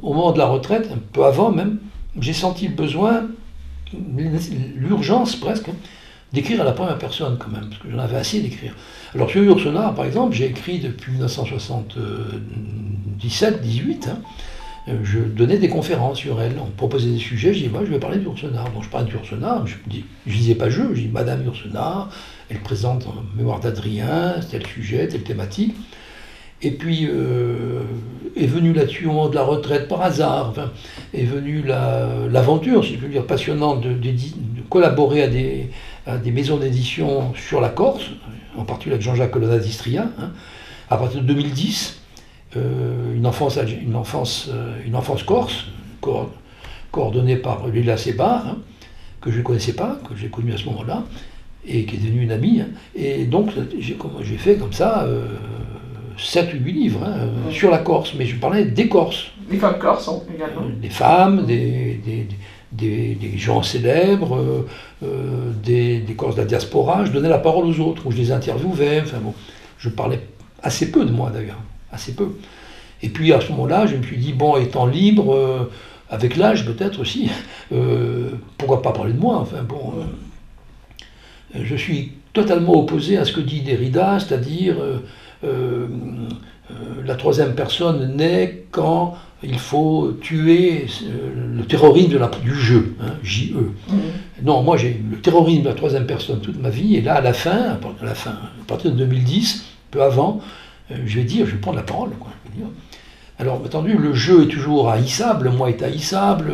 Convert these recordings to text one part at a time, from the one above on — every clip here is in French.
au moment de la retraite, un peu avant même, j'ai senti le besoin, l'urgence presque, d'écrire à la première personne quand même, parce que j'en avais assez d'écrire. Alors sur Yourcenar, par exemple, j'ai écrit depuis 1977-18, je donnais des conférences sur elle, on me proposait des sujets, je dis je vais parler de Yourcenar. Donc je parle de Yourcenar, je disais pas je dis Madame Yourcenar, elle présente en mémoire d'Adrien, tel sujet, telle thématique. Et puis est venue là-dessus au moment de la retraite par hasard, enfin, est venue l'aventure, si je veux dire, passionnante de collaborer à des maisons d'édition sur la Corse, en particulier avec Jean-Jacques Colonna d'Istria, à partir de 2010, une enfance corse, coordonnée par Lila Sebar, que je ne connaissais pas, que j'ai connue à ce moment-là, et qui est devenue une amie. Et donc j'ai fait comme ça 7 ou 8 livres sur la Corse, mais je parlais des Corses. Les femmes corses également. Des femmes, des gens célèbres, des Corses de la diaspora. Je donnais la parole aux autres, ou je les interviewais. Enfin bon, je parlais assez peu de moi d'ailleurs, assez peu. Et puis à ce moment-là, je me suis dit, bon, étant libre, avec l'âge peut-être aussi, pourquoi pas parler de moi, enfin bon. Je suis totalement opposé à ce que dit Derrida, c'est-à-dire la troisième personne naît quand il faut tuer le terrorisme du jeu, J-E. Non, moi j'ai le terrorisme de la troisième personne toute ma vie, et là à à partir de 2010, peu avant, je vais prendre la parole, quoi. Alors, entendu, le jeu est toujours haïssable, le moi est haïssable,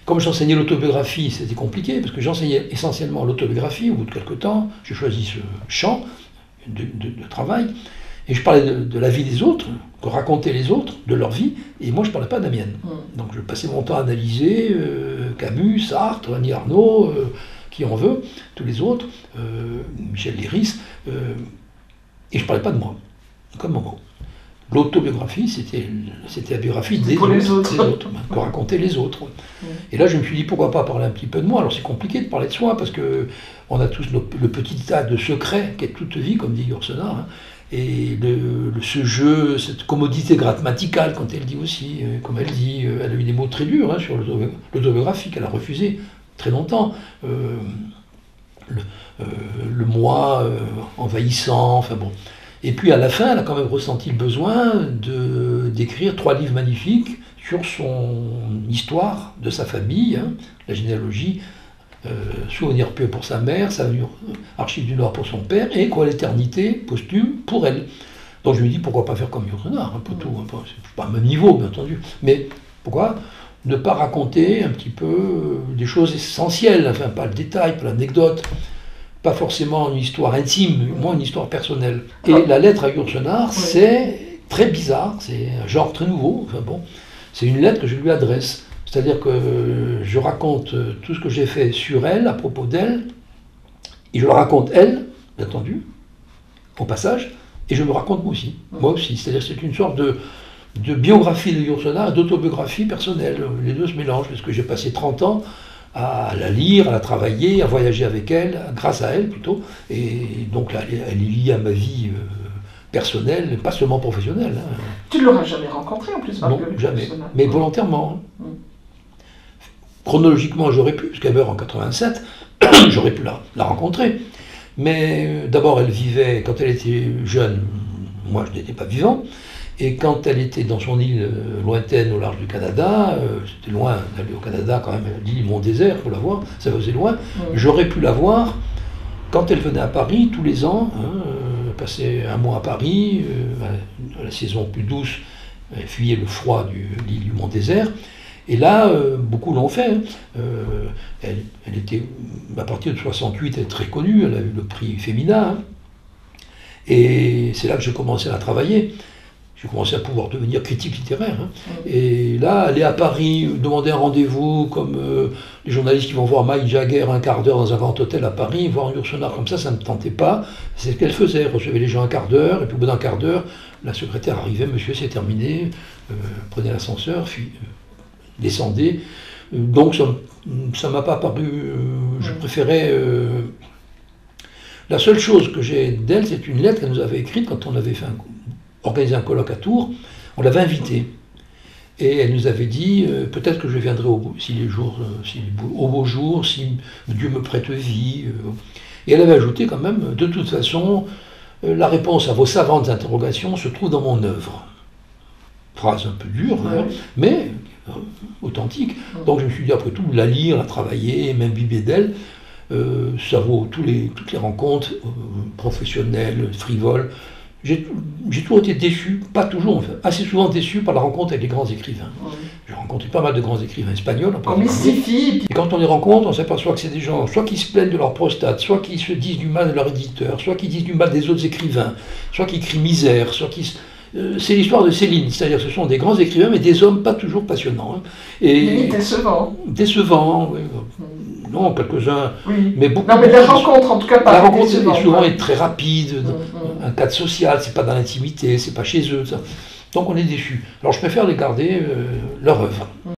comme j'enseignais l'autobiographie, c'était compliqué, parce que j'enseignais essentiellement l'autobiographie. Au bout de quelques temps, j'ai choisi ce champ de travail, et je parlais de la vie des autres, que racontaient les autres, de leur vie, et moi je ne parlais pas de la mienne. Donc je passais mon temps à analyser Camus, Sartre, Annie Arnaud, qui en veut, tous les autres, Michel Léris, et je ne parlais pas de moi, comme moment. L'autobiographie, c'était la biographie des autres, que racontaient les autres. Et là, je me suis dit, pourquoi pas parler un petit peu de moi? Alors, c'est compliqué de parler de soi, parce qu'on a tous le petit tas de secrets qu'est toute vie, comme dit Yourcenar, et ce jeu, cette commodité grammaticale, quand elle dit aussi, comme elle dit, elle a eu des mots très durs sur l'autobiographie, qu'elle a refusé très longtemps. Le moi envahissant, enfin bon. Et puis à la fin, elle a quand même ressenti le besoin d'écrire 3 livres magnifiques sur son histoire de sa famille, la généalogie, Souvenir pieux pour sa mère, Savenir Archives du Nord pour son père, et Quoi l'éternité posthume pour elle. Donc je me dis, pourquoi pas faire comme Yourcenar, un peu tout, c'est pas à même niveau bien entendu, mais pourquoi ne pas raconter un petit peu des choses essentielles, enfin pas le détail, pas l'anecdote, pas forcément une histoire intime, moins une histoire personnelle. Et la lettre à Yourcenar, c'est très bizarre, c'est un genre très nouveau, enfin bon, c'est une lettre que je lui adresse. C'est-à-dire que je raconte tout ce que j'ai fait sur elle, à propos d'elle, et je la raconte elle, bien entendu, au passage, et je me raconte moi aussi. C'est-à-dire que c'est une sorte de biographie de Yourcenar, d'autobiographie personnelle. Les deux se mélangent, parce que j'ai passé 30 ans à la lire, à la travailler, à voyager avec elle, grâce à elle plutôt, et donc elle est liée à ma vie personnelle, pas seulement professionnelle. Tu ne l'auras jamais rencontrée en plus, non, jamais, mais volontairement. Chronologiquement, j'aurais pu, parce qu'elle meurt en 87, j'aurais pu la rencontrer. Mais d'abord, elle vivait, quand elle était jeune, moi je n'étais pas vivant, et quand elle était dans son île lointaine au large du Canada, c'était loin d'aller au Canada quand même, l'île Mont-Désert, il faut la voir, ça faisait loin, j'aurais pu la voir quand elle venait à Paris tous les ans, passer un mois à Paris, à la saison plus douce, elle fuyait le froid de l'île du Mont-Désert. Et là, beaucoup l'ont fait. Elle était, à partir de 68, elle est très connue, elle a eu le prix Femina. Et c'est là que j'ai commencé à travailler. J'ai commencé à pouvoir devenir critique littéraire. Et là, aller à Paris, demander un rendez-vous, comme les journalistes qui vont voir Mike Jagger un quart d'heure dans un grand hôtel à Paris, voir Yourcenar comme ça ne me tentait pas. C'est ce qu'elle faisait, elle recevait les gens un quart d'heure, et puis au bout d'un quart d'heure, la secrétaire arrivait, monsieur, c'est terminé, prenez l'ascenseur, descendez. Donc ça m'a pas paru, je préférais... La seule chose que j'ai d'elle, c'est une lettre qu'elle nous avait écrite quand on avait organisé un colloque à Tours, on l'avait invitée. Et elle nous avait dit, peut-être que je viendrai au beau jour, si Dieu me prête vie. Et elle avait ajouté quand même, de toute façon, la réponse à vos savantes interrogations se trouve dans mon œuvre. Phrase un peu dure, hein, mais authentique. Donc je me suis dit, après tout, la lire, la travailler, m'imbiber d'elle, ça vaut toutes les rencontres professionnelles, frivoles. J'ai toujours été déçu, pas toujours, enfin, assez souvent déçu par la rencontre avec les grands écrivains. J'ai rencontré pas mal de grands écrivains espagnols. On mystifie. Et quand on les rencontre, on s'aperçoit que c'est des gens, soit qui se plaignent de leur prostate, soit qui se disent du mal de leur éditeur, soit qui disent du mal des autres écrivains, soit qui crient misère, soit qui... c'est l'histoire de Céline, c'est-à-dire que ce sont des grands écrivains, mais des hommes pas toujours passionnants. Hein. Et décevants. Décevants, oui. Non, quelques-uns, oui. mais beaucoup. Non, mais la rencontre, en tout cas, pas. La rencontre est souvent très rapide, un cadre social, c'est pas dans l'intimité, c'est pas chez eux. Ça. Donc on est déçus. Alors je préfère les garder leur œuvre.